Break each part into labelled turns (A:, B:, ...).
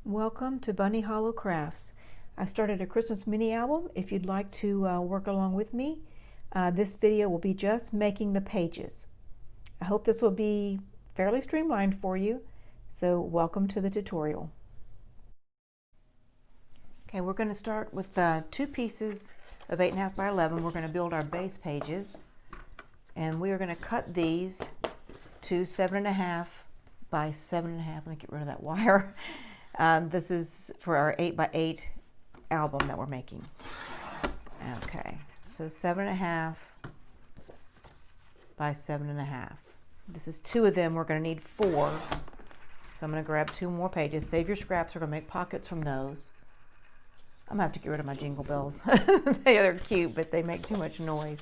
A: Welcome to Bunny Hollow Crafts. I started a Christmas mini album. If you'd like to work along with me, this video will be just making the pages. I hope this will be fairly streamlined for you, so welcome to the tutorial. Okay, we're going to start with two pieces of 8.5 by 11. We're going to build our base pages, and we are going to cut these to 7.5 by 7.5. Let me get rid of that wire. This is for our 8 by 8 album that we're making. Okay, so 7.5 by 7.5. This is two of them. We're going to need 4. So I'm going to grab 2 more pages. Save your scraps. We're going to make pockets from those. I'm going to have to get rid of my jingle bells. They're cute, but they make too much noise.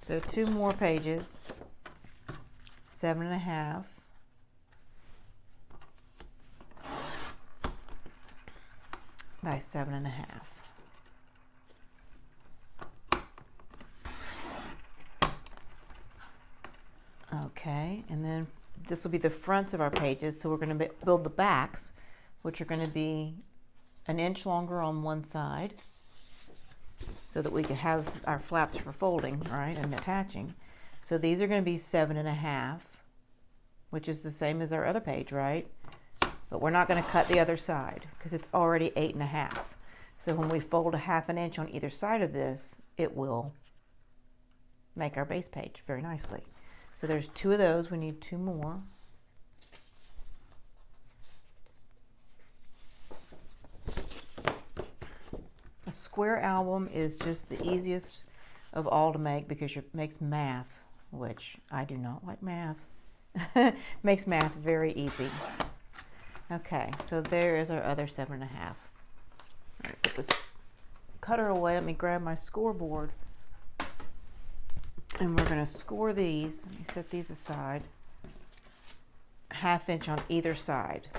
A: So 2 more pages. 7.5. By 7.5. Okay, and then this will be the fronts of our pages, so we're going to build the backs, which are going to be 1 inch longer on one side, so that we can have our flaps for folding, right, and attaching. So these are going to be 7.5, which is the same as our other page, right? But we're not going to cut the other side because it's already 8.5. So when we fold a 1/2 inch on either side of this, it will make our base page very nicely. So there's 2 of those. We need 2 more. A square album is just the easiest of all to make because it makes math, which I do not like math. Makes math very easy. Okay, so there is our other 7.5. All right, put this cutter away. Let me grab my scoreboard. And we're going to score these. Let me set these aside. 1/2 inch on either side.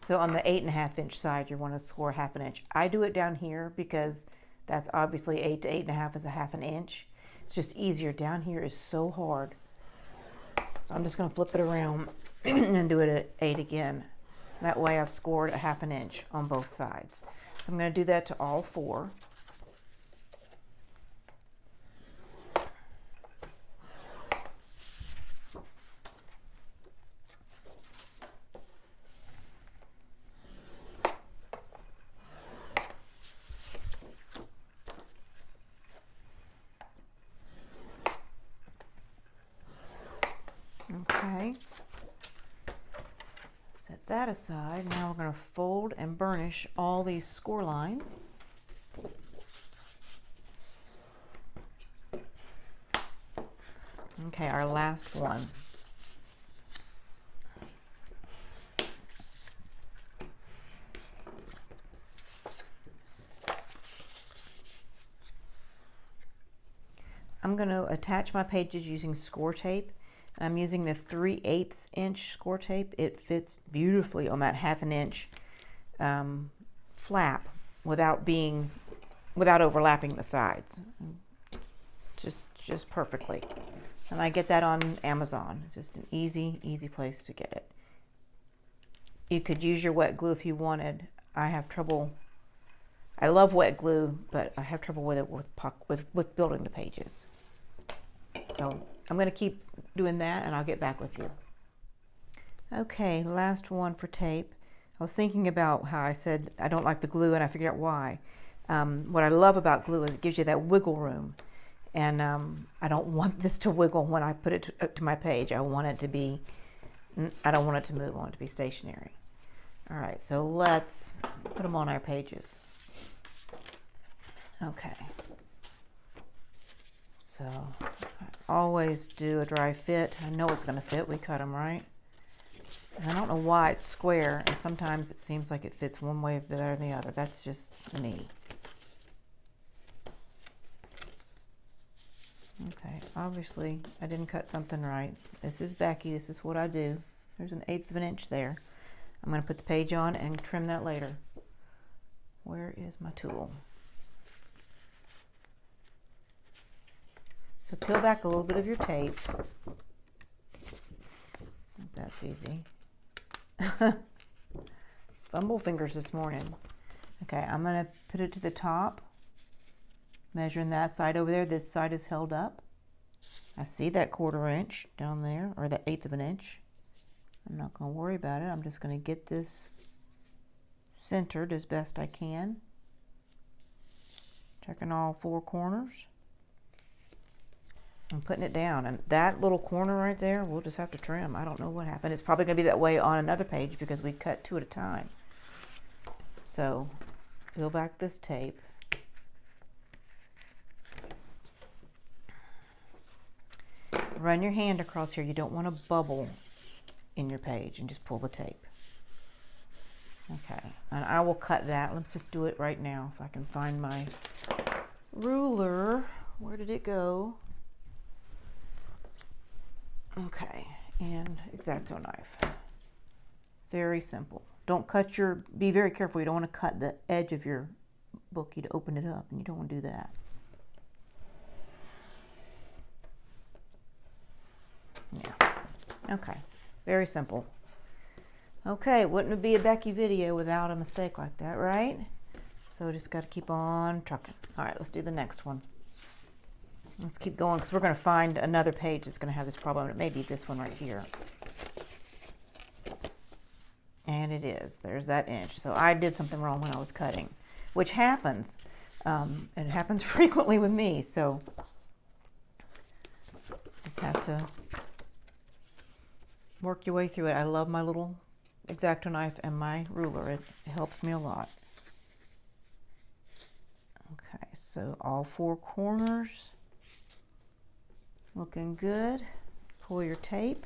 A: So on the 8.5 inch side, you want to score 1/2 inch. I do it down here because that's obviously 8 to 8.5 is a 1/2 inch. It's just easier. Down here is so hard. So I'm just going to flip it around and do it at 8 again. That way I've scored a 1/2 inch on both sides. So I'm going to do that to all 4. Okay, set that aside. Now we're going to fold and burnish all these score lines. Okay, our last one. I'm going to attach my pages using score tape. I'm using the 3/8 inch score tape. It fits beautifully on that 1/2 inch flap without overlapping the sides. Just perfectly. And I get that on Amazon. It's just an easy place to get it. You could use your wet glue if you wanted. I have trouble. I love wet glue, but I have trouble with it with building the pages. So I'm going to keep doing that and I'll get back with you. Okay, last one for tape. I was thinking about how I said I don't like the glue and I figured out why. What I love about glue is it gives you that wiggle room. And I don't want this to wiggle when I put it to my page. I don't want it to move. I want it to be stationary. All right, so let's put them on our pages. Okay. So I always do a dry fit. I know it's going to fit. We cut them, right? And I don't know why it's square, and sometimes it seems like it fits one way better than the other. That's just me. Okay, obviously I didn't cut something right. This is Becky. This is what I do. There's 1/8 inch there. I'm going to put the page on and trim that later. Where is my tool? So peel back a little bit of your tape. That's easy. Fumble fingers this morning. Okay, I'm going to put it to the top. Measuring that side over there. This side is held up. I see that 1/4 inch down there, or that 1/8 of an inch. I'm not going to worry about it. I'm just going to get this centered as best I can. Checking all 4 corners. I'm putting it down, and that little corner right there, we'll just have to trim. I don't know what happened. It's probably going to be that way on another page because we cut 2 at a time. So, peel back this tape. Run your hand across here. You don't want a bubble in your page, and just pull the tape. Okay, and I will cut that. Let's just do it right now if I can find my ruler. Where did it go? Okay, and X-Acto knife. Very simple. Don't cut your, be very careful. You don't want to cut the edge of your book. You'd open it up, and you don't want to do that. Yeah, okay, very simple. Okay, wouldn't it be a Becky video without a mistake like that, right? So just got to keep on trucking. All right, let's do the next one. Let's keep going because we're going to find another page that's going to have this problem. It may be this one right here. And it is. There's that inch. So I did something wrong when I was cutting, which happens. It happens frequently with me. So just have to work your way through it. I love my little X-Acto knife and my ruler. It helps me a lot. Okay, so all 4 corners looking good. Pull your tape.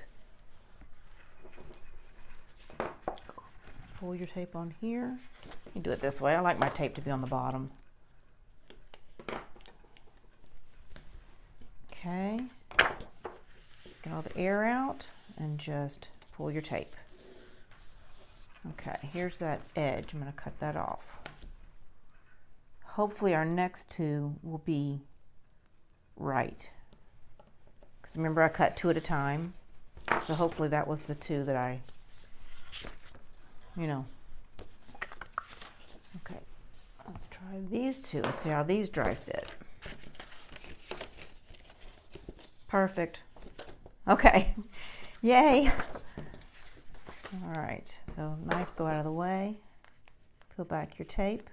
A: Pull your tape on here. You do it this way. I like my tape to be on the bottom. Okay. Get all the air out and just pull your tape. Okay, here's that edge. I'm going to cut that off. Hopefully our next 2 will be right. Because remember I cut 2 at a time. So hopefully that was the 2 that I, Okay, let's try these 2 and see how these dry fit. Perfect. Okay, yay. All right, so knife go out of the way. Peel back your tape.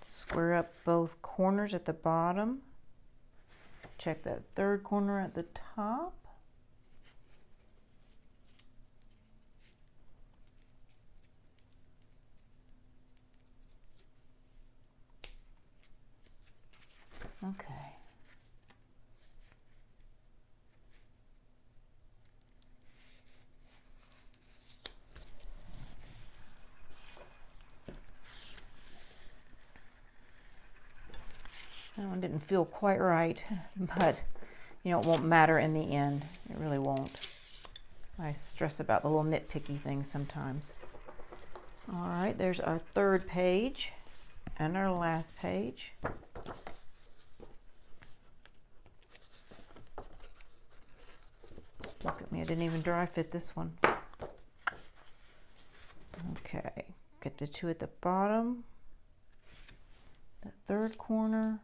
A: Square up both corners at the bottom. Check that 3rd corner at the top. Okay. That one didn't feel quite right, but it won't matter in the end. It really won't. I stress about the little nitpicky things sometimes. All right, there's our 3rd page and our last page. Look at me, I didn't even dry fit this one. Okay, get the 2 at the bottom, the 3rd corner,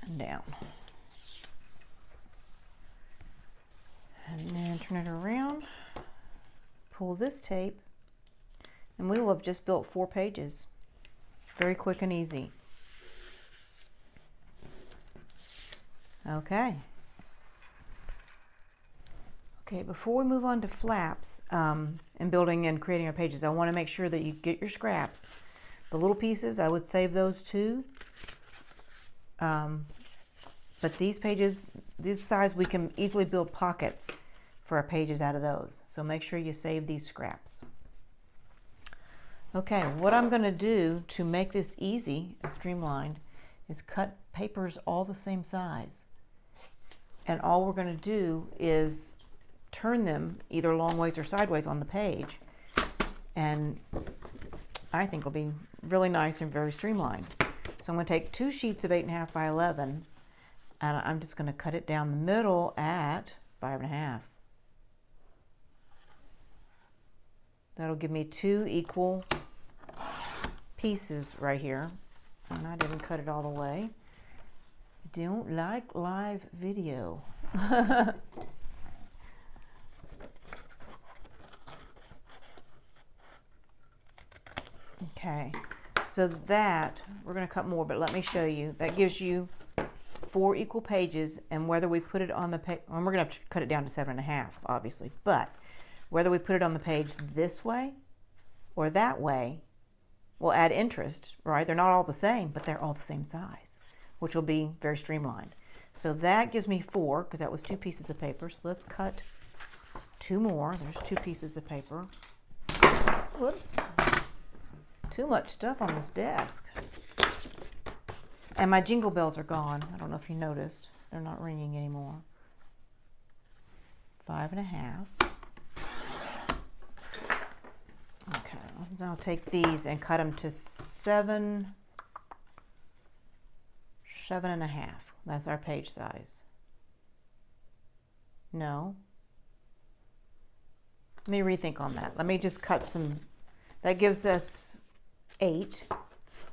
A: and down. And then turn it around, pull this tape, and we will have just built 4 pages. Very quick and easy. Okay. Okay, before we move on to flaps and building and creating our pages, I want to make sure that you get your scraps. The little pieces, I would save those too. But these pages, this size, we can easily build pockets for our pages out of those. So make sure you save these scraps. Okay, what I'm going to do to make this easy and streamlined is cut papers all the same size. And all we're going to do is turn them either long ways or sideways on the page. And I think will be really nice and very streamlined. So I'm going to take 2 sheets of 8.5 by 11, and I'm just going to cut it down the middle at 5.5. That'll give me 2 equal pieces right here. And I didn't cut it all the way. Don't like live video. Okay, so that, we're going to cut more, but let me show you. That gives you 4 equal pages, and whether we put it on the page, well, we're going to have to cut it down to 7.5, obviously, but whether we put it on the page this way or that way will add interest, right? They're not all the same, but they're all the same size, which will be very streamlined. So that gives me 4, because that was 2 pieces of paper. So let's cut 2 more. There's 2 pieces of paper. Whoops. Too much stuff on this desk. And my jingle bells are gone. I don't know if you noticed. They're not ringing anymore. 5.5. Okay, now I'll take these and cut them to 7.5. That's our page size. No. Let me rethink on that. Let me just cut some. That gives us 8.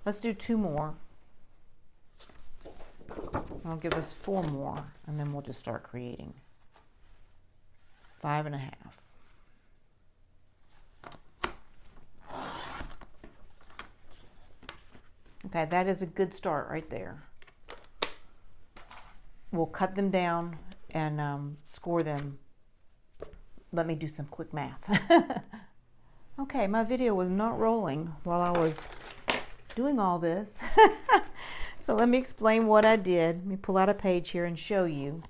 A: Let's do 2 more. That'll give us 4 more, and then we'll just start creating. 5.5. Okay, that is a good start right there. We'll cut them down and score them. Let me do some quick math. Okay, my video was not rolling while I was doing all this. So let me explain what I did. Let me pull out a page here and show you.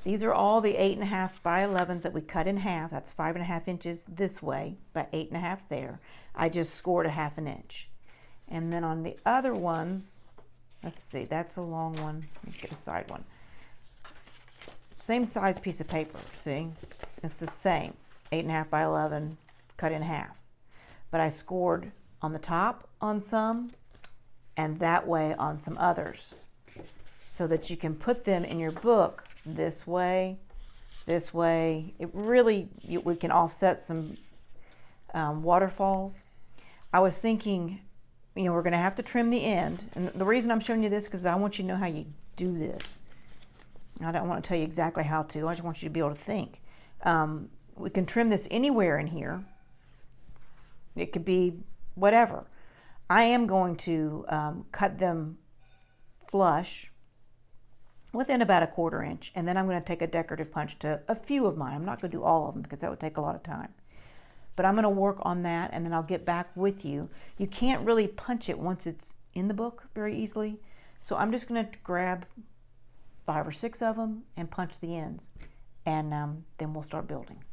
A: These are all the 8.5 by 11s that we cut in half. That's 5.5 inches this way, by 8.5 there. I just scored a 1/2 inch. And then on the other ones, let's see, that's a long one. Let's get a side one. Same size piece of paper, see? It's the same, 8.5 by 11, cut in half. But I scored on the top on some, and that way on some others, so that you can put them in your book this way, this way. It really, we can offset some waterfalls. I was thinking, you know, we're going to have to trim the end. And the reason I'm showing you this, because I want you to know how you do this. I don't want to tell you exactly how to. I just want you to be able to think. We can trim this anywhere in here. It could be whatever. I am going to cut them flush within about 1/4 inch. And then I'm going to take a decorative punch to a few of mine. I'm not going to do all of them because that would take a lot of time. But I'm going to work on that, and then I'll get back with you. You can't really punch it once it's in the book very easily. So I'm just going to grab 5 or 6 of them and punch the ends. And then we'll start building.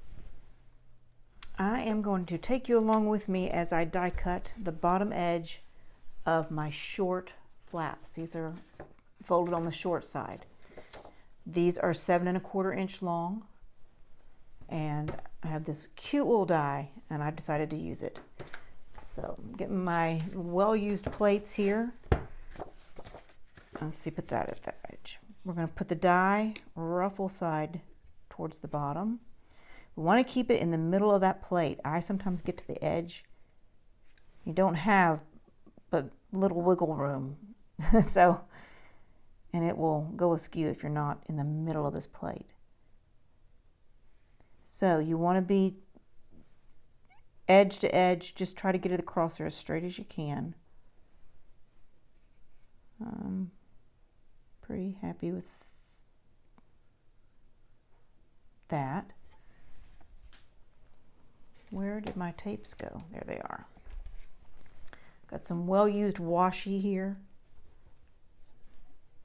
A: I am going to take you along with me as I die cut the bottom edge of my short flaps. These are folded on the short side. These are 7.25 inch long. And I have this cute little die, and I've decided to use it. So I'm getting my well-used plates here. Let's see, put that at that edge. We're going to put the die ruffle side towards the bottom. We want to keep it in the middle of that plate. I sometimes get to the edge. You don't have but little wiggle room. So, and it will go askew if you're not in the middle of this plate. So you want to be edge to edge. Just try to get it across there as straight as you can. Pretty happy with that. Where did my tapes go? There they are. Got some well-used washi here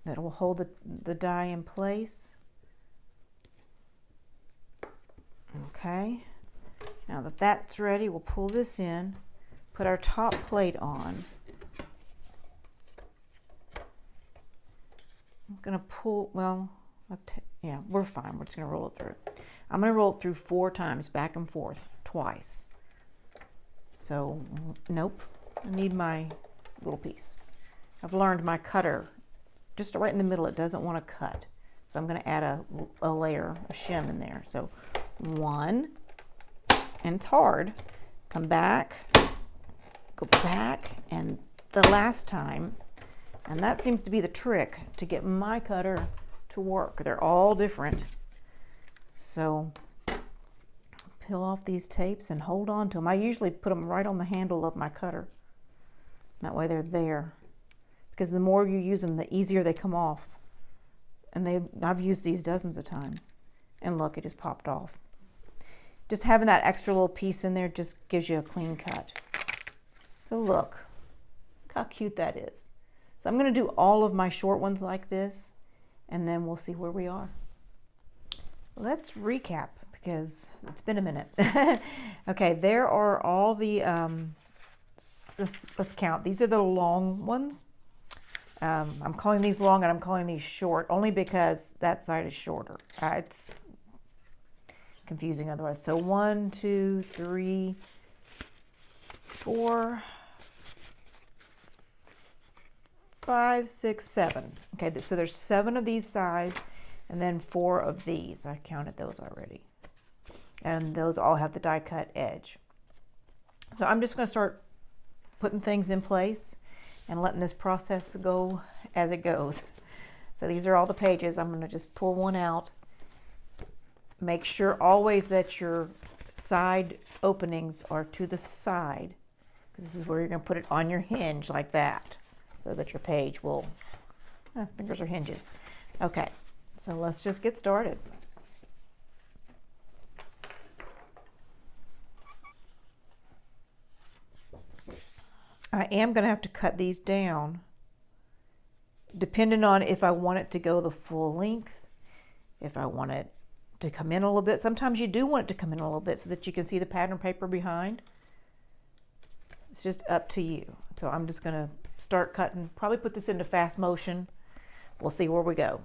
A: that will hold the die in place. Okay, now that that's ready, we'll pull this in, put our top plate on. I'm gonna pull, well, yeah, we're fine. We're just gonna roll it through. I'm gonna roll it through 4 times, back and forth, twice. So, nope, I need my little piece. I've learned my cutter, just right in the middle, it doesn't want to cut. So I'm going to add a layer, a shim in there. So 1, and it's hard. Come back, go back, and the last time, and that seems to be the trick to get my cutter to work. They're all different. So peel off these tapes and hold on to them. I usually put them right on the handle of my cutter. That way they're there. Because the more you use them, the easier they come off. And I've used these dozens of times. And look, it just popped off. Just having that extra little piece in there just gives you a clean cut. So look how cute that is. So I'm going to do all of my short ones like this, and then we'll see where we are. Let's recap because it's been a minute. Okay, there are all the, let's count. These are the long ones. I'm calling these long and I'm calling these short only because that side is shorter. It's confusing otherwise. So 1, 2, 3, 4, 5, 6, 7. Okay, so there's 7 of these size and then 4 of these. I counted those already. And those all have the die cut edge. So I'm just going to start putting things in place and letting this process go as it goes. So these are all the pages. I'm going to just pull one out. Make sure always that your side openings are to the side, because this is where you're going to put it on your hinge like that, so that your page will, fingers are hinges. Okay, so let's just get started. I am going to have to cut these down depending on if I want it to go the full length, if I want it to come in a little bit. Sometimes you do want it to come in a little bit so that you can see the pattern paper behind. It's just up to you. So I'm just going to start cutting, probably put this into fast motion. We'll see where we go.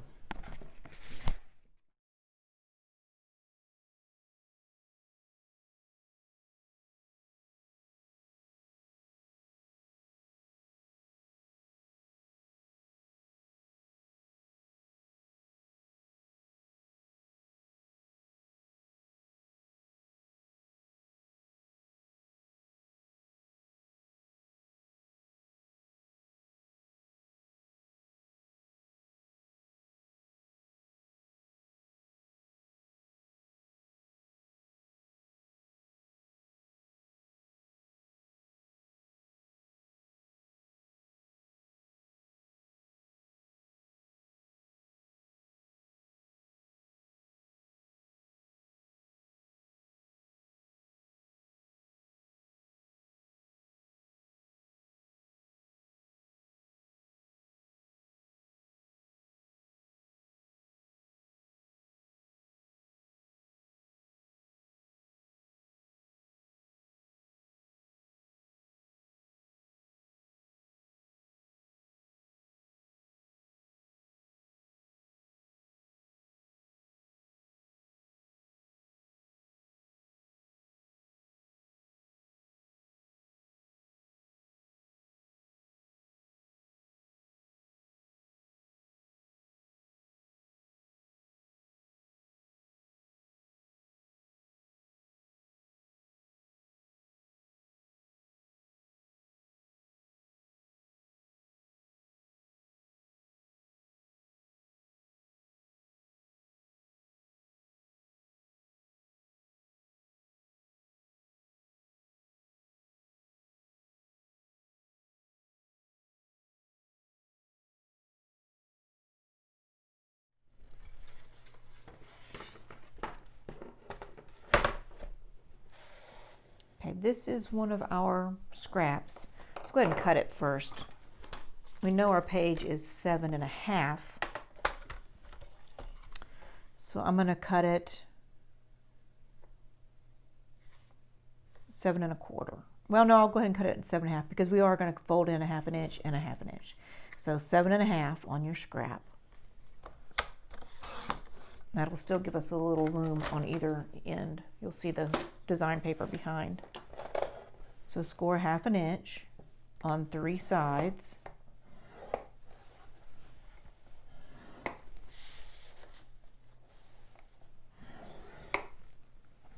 A: Okay, this is one of our scraps. Let's go ahead and cut it first. We know our page is 7.5. So I'm going to cut it 7.25. Well, no, I'll go ahead and cut it at 7.5 because we are going to fold in 1/2 inch and 1/2 inch. So 7.5 on your scrap. That'll still give us a little room on either end. You'll see the design paper behind. So score 1/2 inch on 3 sides.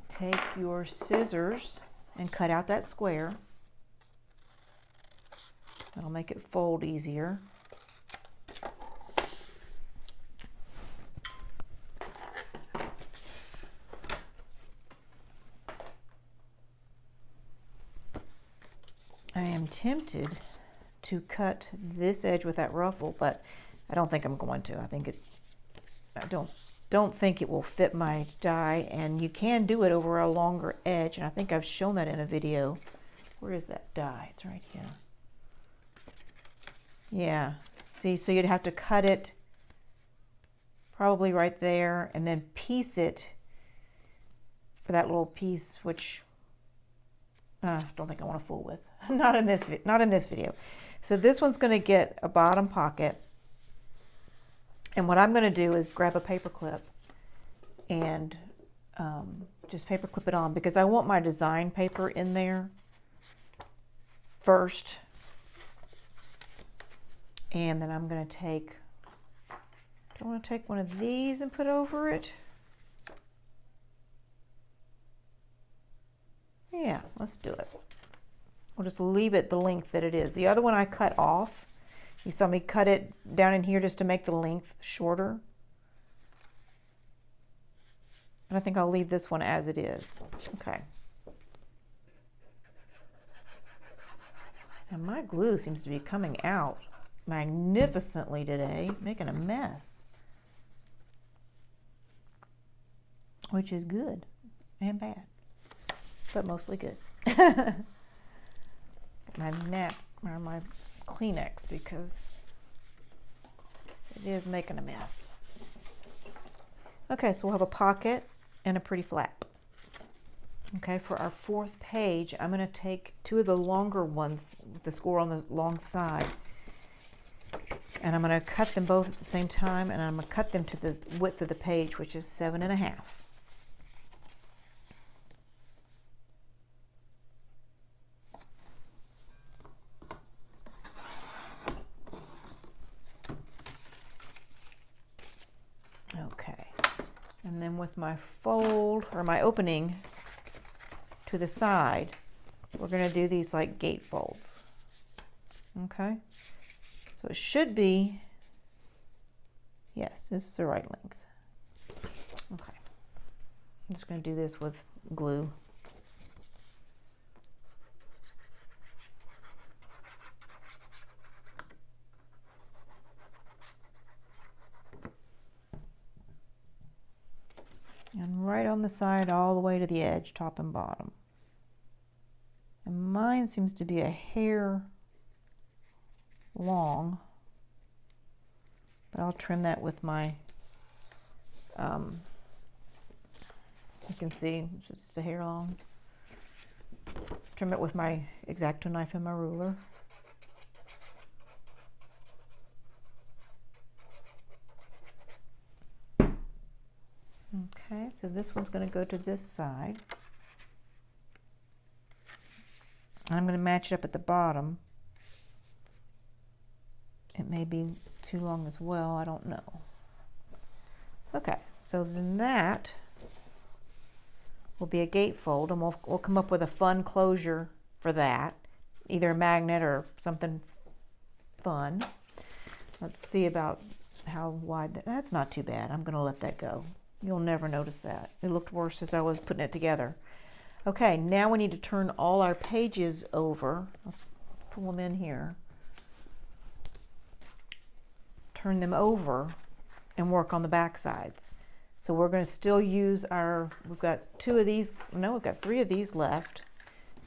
A: Take your scissors and cut out that square. That'll make it fold easier. I am tempted to cut this edge with that ruffle, but I don't think I'm going to. I don't think it will fit my die, and you can do it over a longer edge, and I think I've shown that in a video. Where is that die? It's right here. Yeah, see, so you'd have to cut it probably right there and then piece it for that little piece, which I don't think I want to fool with. Not in this video. So this one's going to get a bottom pocket. And what I'm going to do is grab a paper clip and just paper clip it on, because I want my design paper in there first. And then I'm going to take, do I want to take one of these and put over it? Yeah, let's do it. We'll just leave it the length that it is. The other one I cut off. You saw me cut it down in here just to make the length shorter. And I think I'll leave this one as it is. Okay. And my glue seems to be coming out magnificently today, making a mess. Which is good and bad, but mostly good. My Kleenex, because it is making a mess. Okay, so we'll have a pocket and a pretty flap. Okay, for our 4th page, I'm going to take 2 of the longer ones with the score on the long side, and I'm going to cut them both at the same time, and I'm going to cut them to the width of the page, which is 7.5. Okay, and then with my fold, or my opening to the side, we're going to do these like gate folds. Okay, so it should be, yes, this is the right length. Okay, I'm just going to do this with glue. And right on the side all the way to the edge, top and bottom. And mine seems to be a hair long, but I'll trim that with my, you can see it's just a hair long. Trim it with my X-Acto knife and my ruler. Okay, so this one's going to go to this side. I'm going to match it up at the bottom. It may be too long as well, I don't know. Okay, so then that will be a gatefold, and we'll come up with a fun closure for that, either a magnet or something fun. Let's see about how wide that's not too bad. I'm going to let that go. You'll never notice that. It looked worse as I was putting it together. Okay, now we need to turn all our pages over. Let's pull them in here. Turn them over and work on the back sides. So we're going to still use our, we've got 2 of these, no, we've got 3 of these left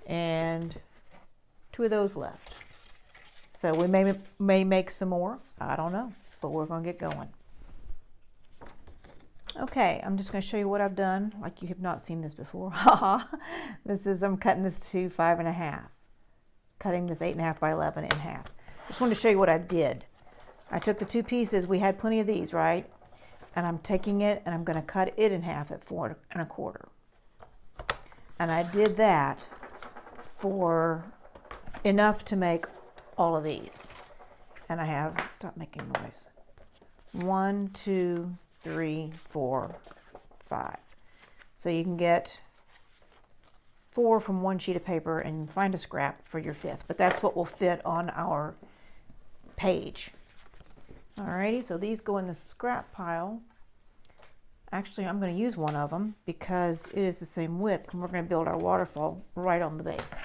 A: and 2 of those left. So we may make some more, I don't know, but we're going to get going. Okay, I'm just going to show you what I've done, like you have not seen this before. I'm cutting this to 5.5, cutting this 8.5 by 11 in half. Just wanted to show you what I did. I took the 2 pieces, we had plenty of these, right? And I'm taking it and I'm going to cut it in half at 4 1/4. And I did that for enough to make all of these. And I have, stop making noise, 1, 2, 3, 4, 5. So you can get 4 from one sheet of paper and find a scrap for your 5th, but that's what will fit on our page. Alrighty, so these go in the scrap pile. Actually, I'm going to use one of them because it is the same width, and we're going to build our waterfall right on the base.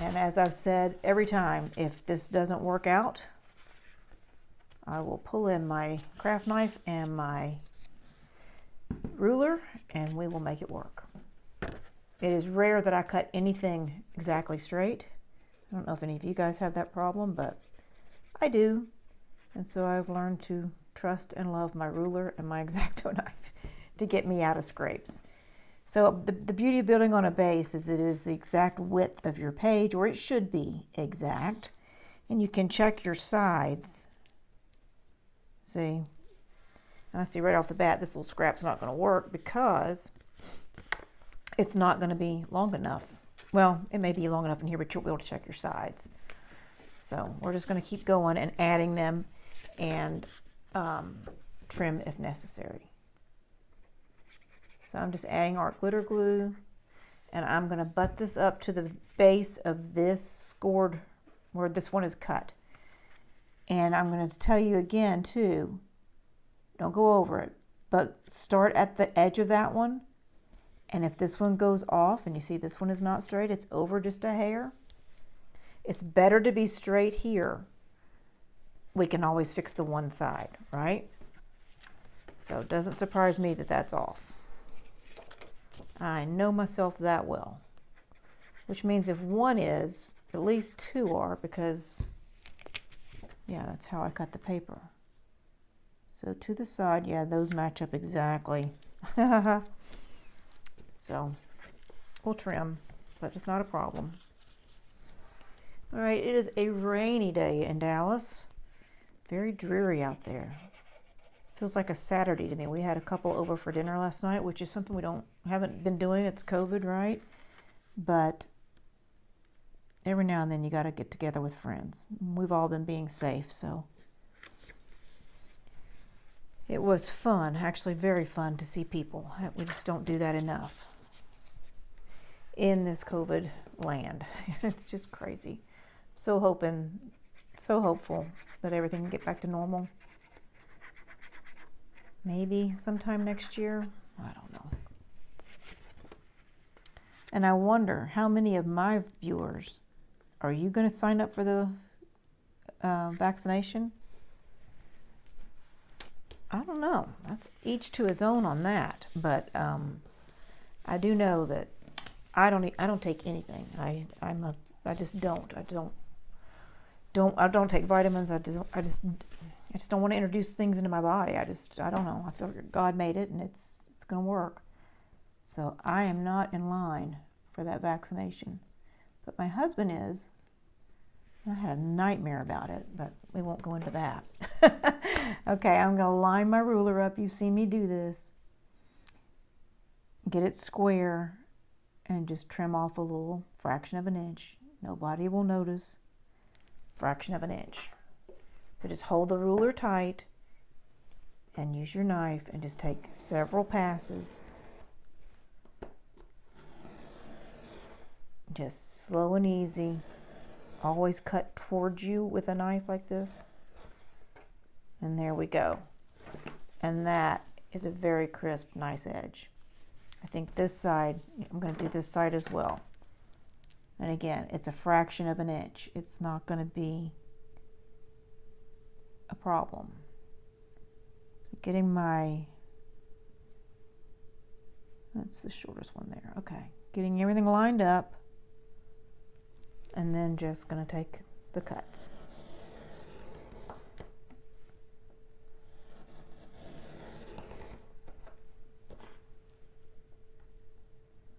A: And as I've said every time, if this doesn't work out, I will pull in my craft knife and my ruler and we will make it work. It is rare that I cut anything exactly straight. I don't know if any of you guys have that problem, but I do. And so I've learned to trust and love my ruler and my X-Acto knife to get me out of scrapes. So the beauty of building on a base is it is the exact width of your page, or it should be exact. And you can check your sides. See? And I see right off the bat this little scrap's not going to work because it's not going to be long enough. Well, it may be long enough in here, but you'll be able to check your sides. So we're just going to keep going and adding them and trim if necessary. So I'm just adding art glitter glue, and I'm going to butt this up to the base of this scored where this one is cut. And I'm going to tell you again too, don't go over it, but start at the edge of that one. And if this one goes off and you see this one is not straight, it's over just a hair, it's better to be straight here. We can always fix the one side, right? So it doesn't surprise me that that's off. I know myself that well, which means if one is, at least 2 are, because yeah, that's how I cut the paper. So to the side, yeah, those match up exactly. So we'll trim, but it's not a problem. All right, it is a rainy day in Dallas. Very dreary out there. Feels like a Saturday to me. We had a couple over for dinner last night, which is something we haven't been doing. It's COVID, right? But every now and then you got to get together with friends. We've all been being safe, so it was fun, actually very fun to see people. We just don't do that enough in this COVID land. It's just crazy. So hopeful that everything can get back to normal. Maybe sometime next year. I don't know. And I wonder how many of my viewers, are you going to sign up for the vaccination? I don't know. That's each to his own on that. But I do know that I don't take anything. I just don't. I don't take vitamins. I just don't want to introduce things into my body. I don't know. I feel like God made it and it's going to work. So I am not in line for that vaccination. But my husband is. I had a nightmare about it, but we won't go into that. Okay, I'm going to line my ruler up. You've seen me do this. Get it square and just trim off a little fraction of an inch. Nobody will notice. Fraction of an inch. So just hold the ruler tight and use your knife and just take several passes. Just slow and easy. Always cut towards you with a knife like this. And there we go. And that is a very crisp, nice edge. I think this side, I'm going to do this side as well. And again, it's a fraction of an inch. It's not going to be a problem. So getting that's the shortest one there. Okay, getting everything lined up. And then just going to take the cuts.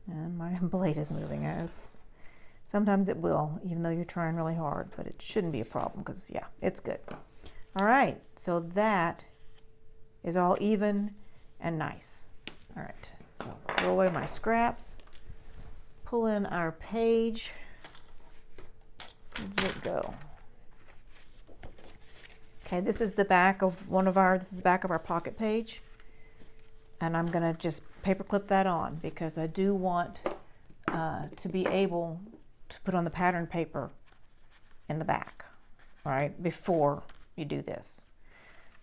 A: And my blade is moving. Sometimes it will, even though you're trying really hard, but it shouldn't be a problem because, yeah, it's good. All right, so that is all even and nice. All right, so throw away my scraps, pull in our page. Where did it go? Okay, this is the back of this is the back of our pocket page. And I'm gonna just paper clip that on because I do want to be able to put on the pattern paper in the back, right, before you do this.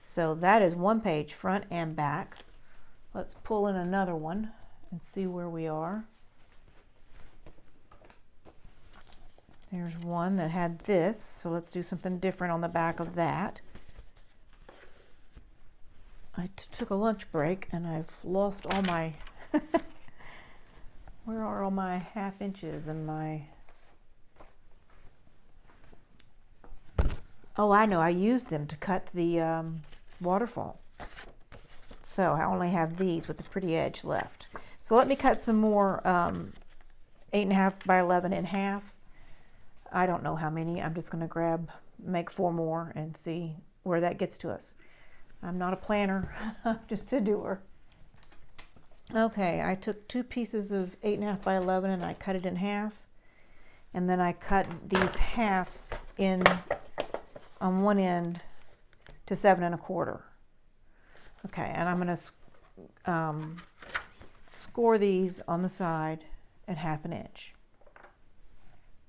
A: So that is one page, front and back. Let's pull in another one and see where we are. There's one that had this, so let's do something different on the back of that. I took a lunch break and I've lost all my, where are all my half inches and my, oh, I know, I used them to cut the waterfall. So I only have these with the pretty edge left. So let me cut some more 8.5 by 11 in half. I don't know how many. I'm just going to make 4 more and see where that gets to us. I'm not a planner, just a doer. Okay, I took 2 pieces of 8.5 by 11 and I cut it in half. And then I cut these halves in on one end to 7 1/4. Okay, and I'm going to score these on the side at 1/2 inch.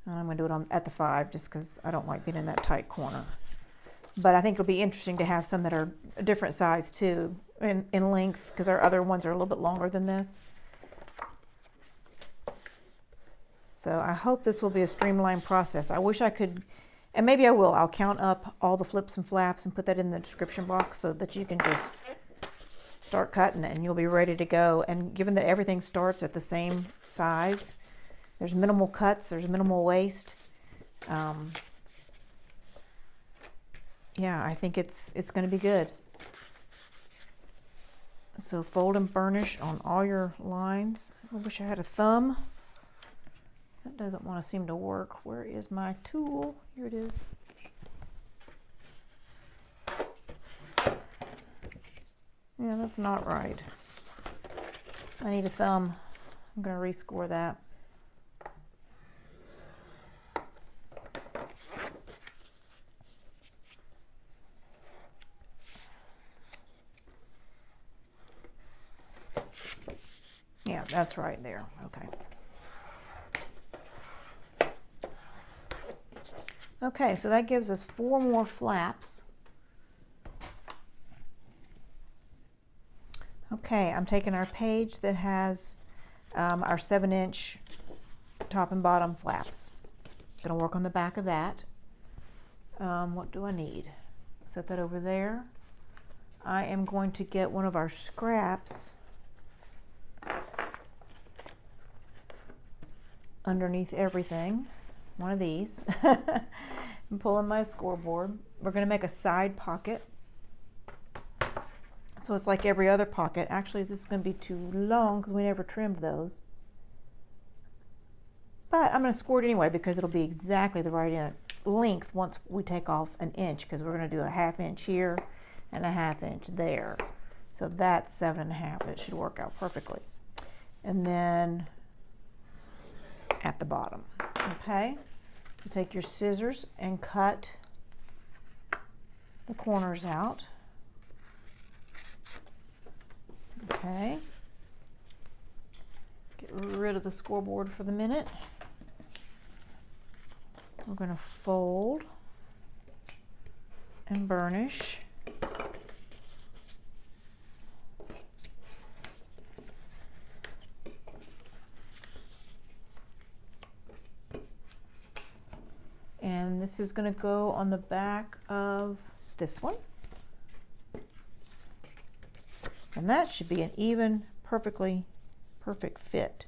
A: And I'm going to do it at the 5 just because I don't like being in that tight corner. But I think it'll be interesting to have some that are a different size too in length because our other ones are a little bit longer than this. So I hope this will be a streamlined process. I wish I could, and maybe I will. I'll count up all the flips and flaps and put that in the description box so that you can just start cutting it and you'll be ready to go. And given that everything starts at the same size, there's minimal cuts, there's minimal waste. Yeah, I think it's going to be good. So fold and burnish on all your lines. I wish I had a thumb. That doesn't want to seem to work. Where is my tool? Here it is. Yeah, that's not right. I need a thumb. I'm going to rescore that. Yeah, that's right there. Okay. Okay, so that gives us 4 more flaps. Okay, I'm taking our page that has our 7-inch top and bottom flaps. Gonna work on the back of that. What do I need? Set that over there. I am going to get one of our scraps underneath everything. One of these. I'm pulling my scoreboard. We're going to make a side pocket. So it's like every other pocket. Actually, this is going to be too long because we never trimmed those. But I'm going to score it anyway because it'll be exactly the right length once we take off 1 inch because we're going to do a 1/2 inch here and a 1/2 inch there. So that's 7 1/2. It should work out perfectly. And then at the bottom. Okay, so take your scissors and cut the corners out. Okay, get rid of the scoreboard for the minute. We're going to fold and burnish. And this is going to go on the back of this one. And that should be an even, perfect fit.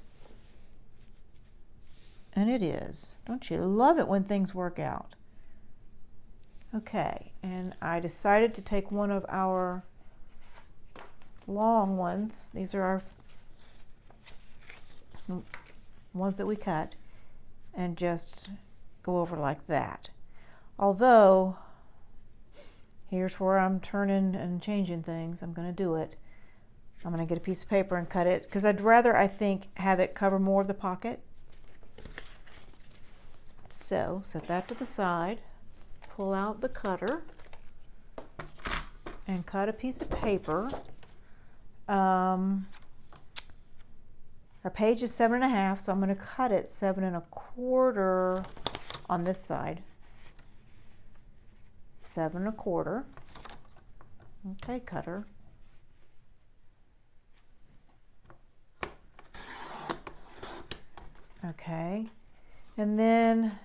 A: And it is. Don't you love it when things work out? Okay, and I decided to take one of our long ones. These are our ones that we cut, and just go over like that. Although, here's where I'm turning and changing things. I'm going to do it. I'm going to get a piece of paper and cut it because I'd rather, I think, have it cover more of the pocket So set that to the side, pull out the cutter, and cut a piece of paper. Our page is 7.5, so I'm going to cut it 7.25 on this side. 7.25. Okay, cutter. Okay, and then,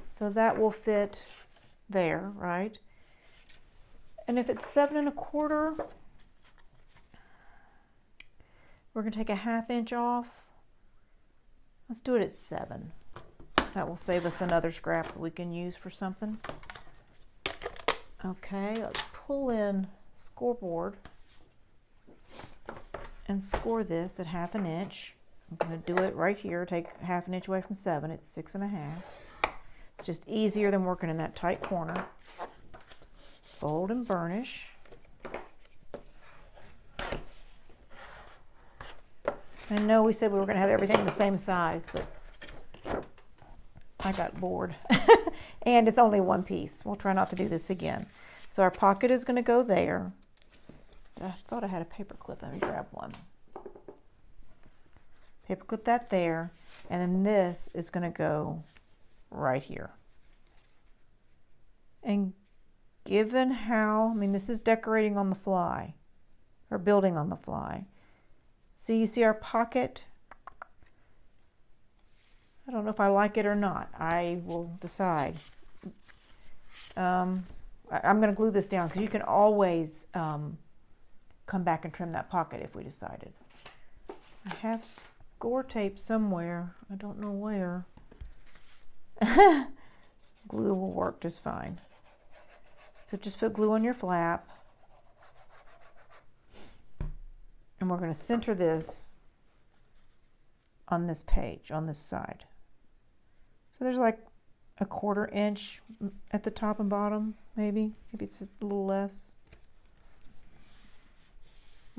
A: so that will fit there, right? And if it's 7.25, we're going to take a 1/2 inch off. Let's do it at 7. That will save us another scrap that we can use for something. Okay, let's pull in scoreboard and score this at 1/2 inch. I'm going to do it right here, take 1/2 inch away from 7. It's 6.5. It's just easier than working in that tight corner. Fold and burnish. I know we said we were going to have everything the same size, but I got bored. And it's only one piece. We'll try not to do this again. So our pocket is going to go there. I thought I had a paper clip. Let me grab one. Paper clip that there. And then this is going to go right here. And given how, I mean, this is decorating on the fly, or building on the fly. So you see our pocket. I don't know if I like it or not. I will decide. I'm going to glue this down because you can always come back and trim that pocket if we decided. I have score tape somewhere. I don't know where. Glue will work just fine. So just put glue on your flap. And we're going to center this on this page, on this side. So there's like a 1/4 inch at the top and bottom, maybe. Maybe it's a little less.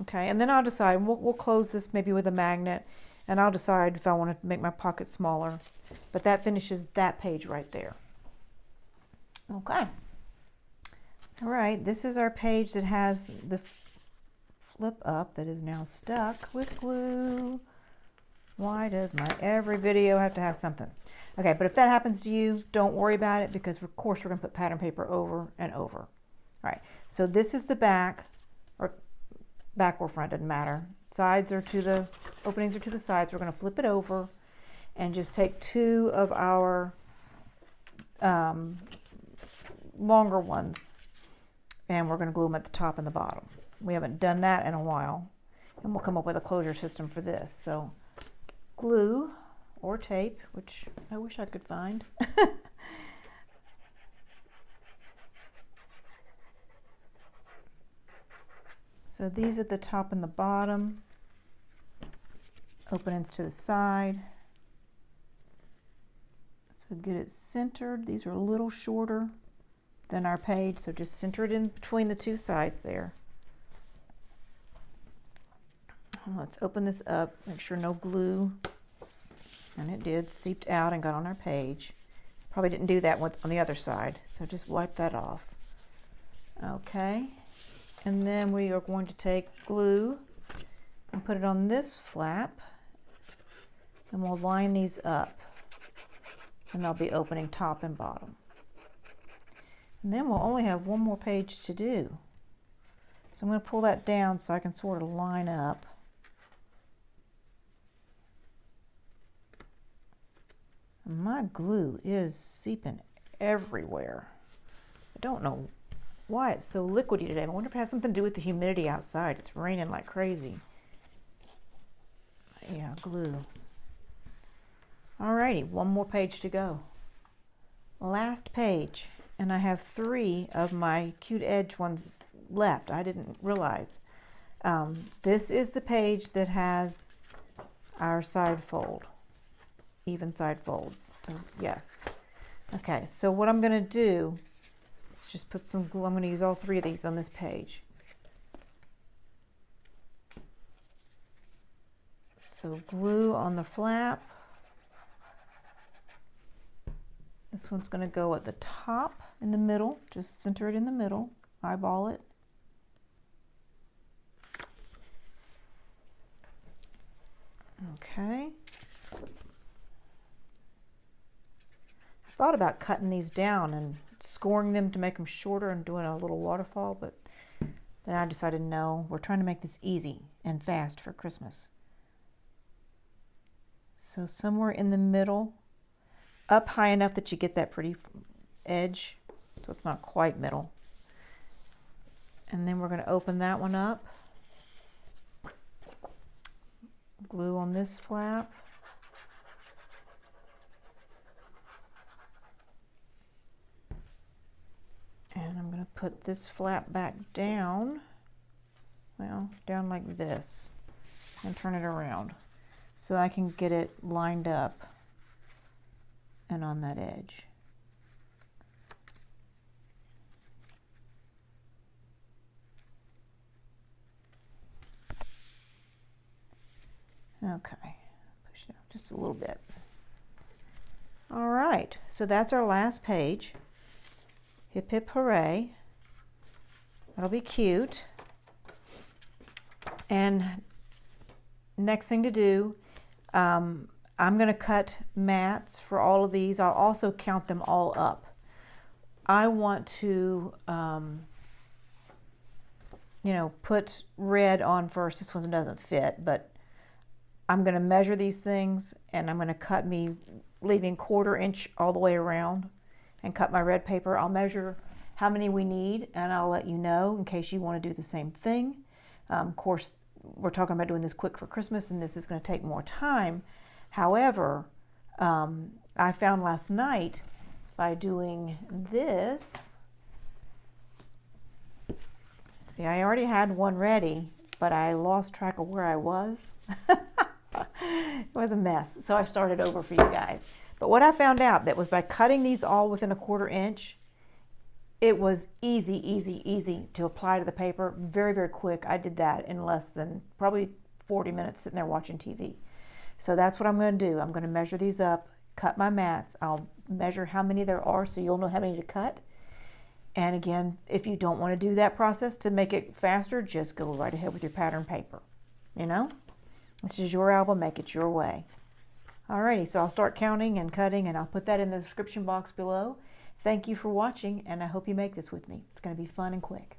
A: Okay, and then I'll decide. We'll close this maybe with a magnet, and I'll decide if I want to make my pocket smaller. But that finishes that page right there. Okay. All right, this is our page that has the flip up that is now stuck with glue. Why does my every video have to have something? Okay, but if that happens to you, don't worry about it because of course we're going to put pattern paper over and over. All right, so this is the back, or back or front, doesn't matter. Sides are to the, openings are to the sides. We're going to flip it over and just take 2 of our longer ones and we're going to glue them at the top and the bottom. We haven't done that in a while, and we'll come up with a closure system for this. So glue or tape, which I wish I could find. So these at the top and the bottom, openings to the side. So get it centered. These are a little shorter than our page, so just center it in between the 2 sides there. Let's open this up, make sure no glue, and it did, seeped out and got on our page. Probably didn't do that on the other side, so just wipe that off. Okay, and then we are going to take glue and put it on this flap, and we'll line these up, and they'll be opening top and bottom. And then we'll only have one more page to do. So I'm going to pull that down so I can sort of line up. My glue is seeping everywhere. I don't know why it's so liquidy today. I wonder if it has something to do with the humidity outside. It's raining like crazy. Yeah, glue. Alrighty, one more page to go. Last page. And I have 3 of my cute edge ones left. I didn't realize. This is the page that has our side fold. Even side folds. So, yes. Okay, so what I'm going to do is just put some glue. I'm going to use all 3 of these on this page. So glue on the flap. This one's going to go at the top in the middle. Just center it in the middle, eyeball it. Okay. I thought about cutting these down and scoring them to make them shorter and doing a little waterfall, but then I decided no, we're trying to make this easy and fast for Christmas. So somewhere in the middle, up high enough that you get that pretty edge, so it's not quite middle. And then we're going to open that one up. Glue on this flap. And I'm going to put this flap back down, well, down like this, and turn it around so I can get it lined up and on that edge. Okay, push it out just a little bit. All right, so that's our last page. Hip hip hooray. That'll be cute. And next thing to do, I'm going to cut mats for all of these. I'll also count them all up. I want to, put red on first. This one doesn't fit, but I'm going to measure these things, and I'm going to cut me, leaving 1/4 inch all the way around, and cut my red paper. I'll measure how many we need, and I'll let you know in case you want to do the same thing. Of course, we're talking about doing this quick for Christmas, and this is going to take more time. However, I found last night by doing this, see, I already had one ready, but I lost track of where I was. It was a mess, so I started over for you guys. But what I found out that was by cutting these all within 1/4 inch, it was easy to apply to the paper. Very, very quick. I did that in less than probably 40 minutes sitting there watching TV. So that's what I'm going to do. I'm going to measure these up, cut my mats. I'll measure how many there are so you'll know how many to cut. And again, if you don't want to do that process to make it faster, just go right ahead with your pattern paper. This is your album, make it your way. Alrighty, so I'll start counting and cutting, and I'll put that in the description box below. Thank you for watching, and I hope you make this with me. It's going to be fun and quick.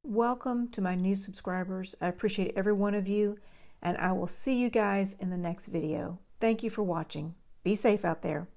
A: Welcome to my new subscribers. I appreciate every one of you, and I will see you guys in the next video. Thank you for watching. Be safe out there.